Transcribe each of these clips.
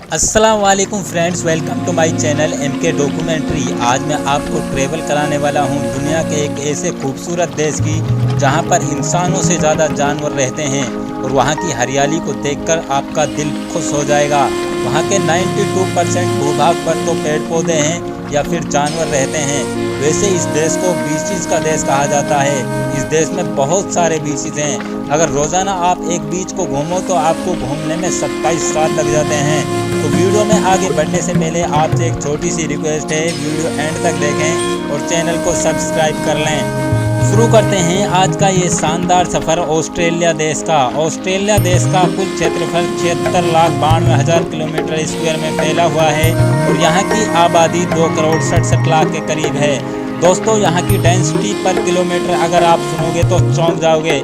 अस्सलाम वालेकुम friends, welcome to my channel MK documentary. आज मैं आपको ट्रेवल कराने वाला हूं दुनिया के एक ऐसे खूबसूरत देश की जहां पर इंसानों से ज़्यादा जानवर रहते हैं और वहां की हरियाली को देखकर आपका दिल खुश हो जाएगा। वहां के 92% भूभाग पर तो पेड़ पौधे हैं या फिर जानवर रहते हैं। वैसे इस देश को बीचेस का देश कहा जाता है। इस देश में बहुत सारे बीचेस हैं। अगर रोज़ाना आप एक बीच को घूमो तो आपको घूमने में 27 साल लग जाते हैं। तो वीडियो में आगे बढ़ने से पहले आपसे एक छोटी सी रिक्वेस्ट है, वीडियो एंड तक देखें और चैनल को सब्सक्राइब कर लें। शुरू करते हैं आज का ये शानदार सफ़र ऑस्ट्रेलिया देश का। ऑस्ट्रेलिया देश का कुल क्षेत्रफल 76,92,000 किलोमीटर स्क्वायर में फैला हुआ है और यहाँ की आबादी 2,67,00,000 के करीब है। दोस्तों, यहाँ की डेंसिटी पर किलोमीटर अगर आप सुनोगे तो चौंक जाओगे।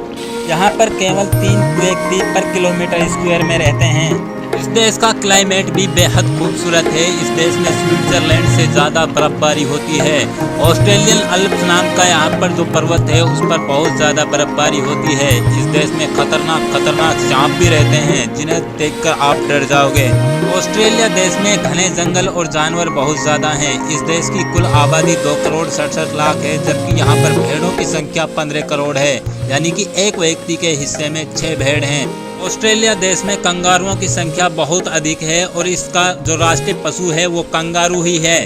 यहाँ पर केवल 3 व्यक्ति पर किलोमीटर स्क्वायर में रहते हैं। इस देश का क्लाइमेट भी बेहद खूबसूरत है। इस देश में स्विट्जरलैंड से ज़्यादा बर्फबारी होती है। ऑस्ट्रेलियन अल्प्स नाम का यहाँ पर जो पर्वत है उस पर बहुत ज़्यादा बर्फबारी होती है। इस देश में खतरनाक सांप भी रहते हैं जिन्हें देखकर आप डर जाओगे। ऑस्ट्रेलिया देश में घने जंगल और जानवर बहुत ज़्यादा हैं। इस देश की कुल आबादी 2,67,00,000 है, जबकि यहाँ पर भेड़ों की संख्या 15 करोड़ है, यानी कि एक व्यक्ति के हिस्से में 6 भेड़ हैं। ऑस्ट्रेलिया देश में कंगारुओं की संख्या बहुत अधिक है और इसका जो राष्ट्रीय पशु है वो कंगारू ही है।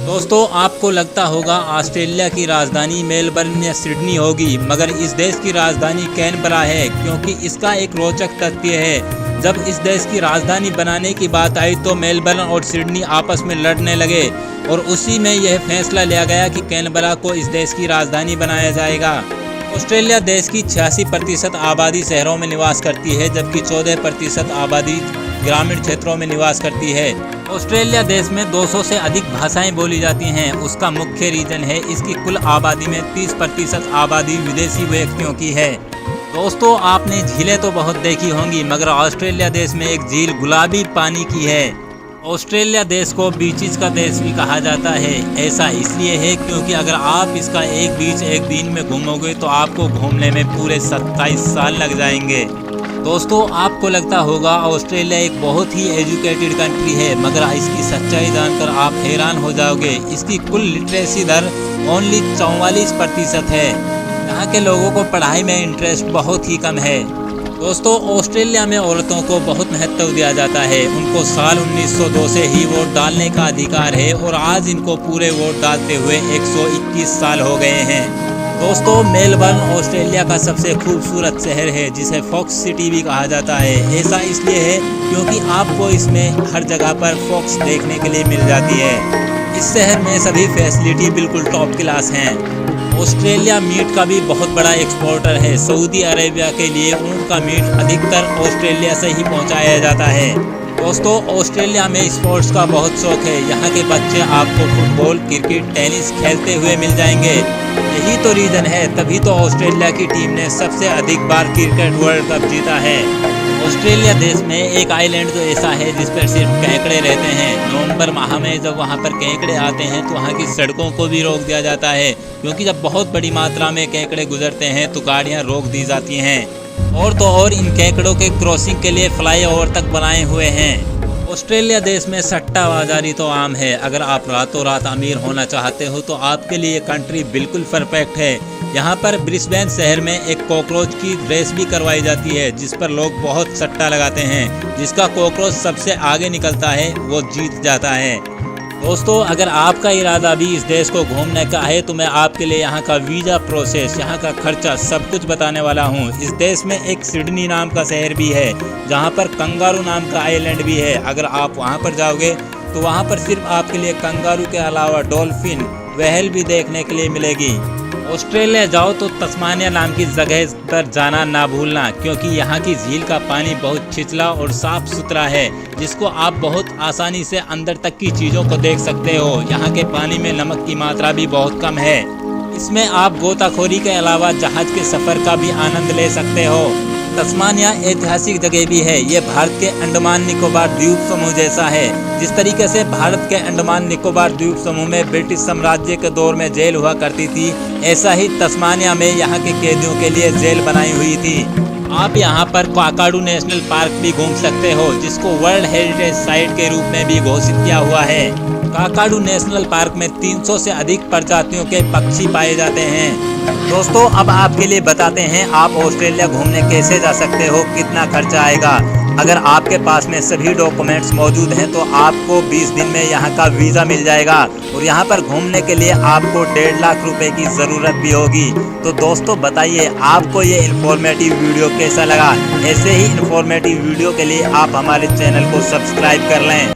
दोस्तों, आपको लगता होगा ऑस्ट्रेलिया की राजधानी मेलबर्न या सिडनी होगी, मगर इस देश की राजधानी कैनबरा है, क्योंकि इसका एक रोचक तथ्य है। जब इस देश की राजधानी बनाने की बात आई तो मेलबर्न और सिडनी आपस में लड़ने लगे और उसी में यह फैसला लिया गया कि कैनबरा को इस देश की राजधानी बनाया जाएगा। ऑस्ट्रेलिया देश की 86% आबादी शहरों में निवास करती है, जबकि 14% आबादी ग्रामीण क्षेत्रों में निवास करती है। ऑस्ट्रेलिया देश में 200 से अधिक भाषाएं बोली जाती हैं। उसका मुख्य रीजन है इसकी कुल आबादी में 30% आबादी विदेशी व्यक्तियों की है। दोस्तों, आपने झीलें तो बहुत देखी होंगी, मगर ऑस्ट्रेलिया देश में एक झील गुलाबी पानी की है। ऑस्ट्रेलिया देश को बीचेस का देश भी कहा जाता है। ऐसा इसलिए है क्योंकि अगर आप इसका एक बीच एक दिन में घूमोगे तो आपको घूमने में पूरे 27 साल लग जाएंगे। दोस्तों, आपको लगता होगा ऑस्ट्रेलिया एक बहुत ही एजुकेटेड कंट्री है, मगर इसकी सच्चाई जानकर आप हैरान हो जाओगे। इसकी कुल लिटरेसी दर ओनली 44% है। यहाँ के लोगों को पढ़ाई में इंटरेस्ट बहुत ही कम है। दोस्तों, ऑस्ट्रेलिया में औरतों को बहुत महत्व दिया जाता है। उनको साल 1902 से ही वोट डालने का अधिकार है और आज इनको पूरे वोट डालते हुए 121 साल हो गए हैं। दोस्तों, मेलबर्न ऑस्ट्रेलिया का सबसे खूबसूरत शहर है, जिसे फॉक्स सिटी भी कहा जाता है। ऐसा इसलिए है क्योंकि आपको इसमें हर जगह पर फॉक्स देखने के लिए मिल जाती है। इस शहर में सभी फैसिलिटी बिल्कुल टॉप क्लास हैं। ऑस्ट्रेलिया मीट का भी बहुत बड़ा एक्सपोर्टर है। सऊदी अरेबिया के लिए ऊँट का मीट अधिकतर ऑस्ट्रेलिया से ही पहुंचाया जाता है। दोस्तों, ऑस्ट्रेलिया में स्पोर्ट्स का बहुत शौक है। यहाँ के बच्चे आपको फुटबॉल, क्रिकेट, टेनिस खेलते हुए मिल जाएंगे। यही तो रीज़न है, तभी तो ऑस्ट्रेलिया की टीम ने सबसे अधिक बार क्रिकेट वर्ल्ड कप जीता है। ऑस्ट्रेलिया देश में एक आइलैंड तो ऐसा है जिस पर सिर्फ केकड़े रहते हैं। नवंबर माह में जब वहाँ पर केकड़े आते हैं तो वहाँ की सड़कों को भी रोक दिया जाता है, क्योंकि जब बहुत बड़ी मात्रा में केकड़े गुजरते हैं तो गाड़ियाँ रोक दी जाती हैं। और तो और इन केकड़ों के क्रॉसिंग के लिए फ्लाईओवर तक बनाए हुए हैं। ऑस्ट्रेलिया देश में सट्टाबाजारी तो आम है। अगर आप रातों रात अमीर होना चाहते हो तो आपके लिए ये कंट्री बिल्कुल परफेक्ट है। यहाँ पर ब्रिस्बेन शहर में एक कॉकरोच की रेस भी करवाई जाती है, जिस पर लोग बहुत सट्टा लगाते हैं। जिसका कॉकरोच सबसे आगे निकलता है वो जीत जाता है। दोस्तों, अगर आपका इरादा भी इस देश को घूमने का है तो मैं आपके लिए यहाँ का वीज़ा प्रोसेस, यहाँ का खर्चा सब कुछ बताने वाला हूँ। इस देश में एक सिडनी नाम का शहर भी है, जहाँ पर कंगारू नाम का आइलैंड भी है। अगर आप वहाँ पर जाओगे तो वहाँ पर सिर्फ आपके लिए कंगारू के अलावा डॉल्फिन, व्हेल भी देखने के लिए मिलेगी। ऑस्ट्रेलिया जाओ तो तस्मानिया नाम की जगह पर जाना ना भूलना, क्योंकि यहाँ की झील का पानी बहुत छिछला और साफ सुथरा है, जिसको आप बहुत आसानी से अंदर तक की चीज़ों को देख सकते हो। यहाँ के पानी में नमक की मात्रा भी बहुत कम है। इसमें आप गोताखोरी के अलावा जहाज के सफ़र का भी आनंद ले सकते हो। तस्मानिया ऐतिहासिक जगह भी है। ये भारत के अंडमान निकोबार द्वीप समूह जैसा है। जिस तरीके से भारत के अंडमान निकोबार द्वीप समूह में ब्रिटिश साम्राज्य के दौर में जेल हुआ करती थी, ऐसा ही तस्मानिया में यहाँ के कैदियों के लिए जेल बनाई हुई थी। आप यहाँ पर काकाडू नेशनल पार्क भी घूम सकते हो, जिसको वर्ल्ड हेरिटेज साइट के रूप में भी घोषित किया हुआ है। काकाडू नेशनल पार्क में 300 से अधिक प्रजातियों के पक्षी पाए जाते हैं। दोस्तों अब आपके लिए बताते हैं आप ऑस्ट्रेलिया घूमने कैसे जा सकते हो, कितना खर्चा आएगा। अगर आपके पास में सभी डॉक्यूमेंट्स मौजूद हैं तो आपको 20 दिन में यहाँ का वीज़ा मिल जाएगा और यहाँ पर घूमने के लिए आपको 1.5 लाख रुपए की ज़रूरत भी होगी। तो दोस्तों बताइए आपको ये इन्फॉर्मेटिव वीडियो कैसा लगा। ऐसे ही इन्फॉर्मेटिव वीडियो के लिए आप हमारे चैनल को सब्सक्राइब कर लें।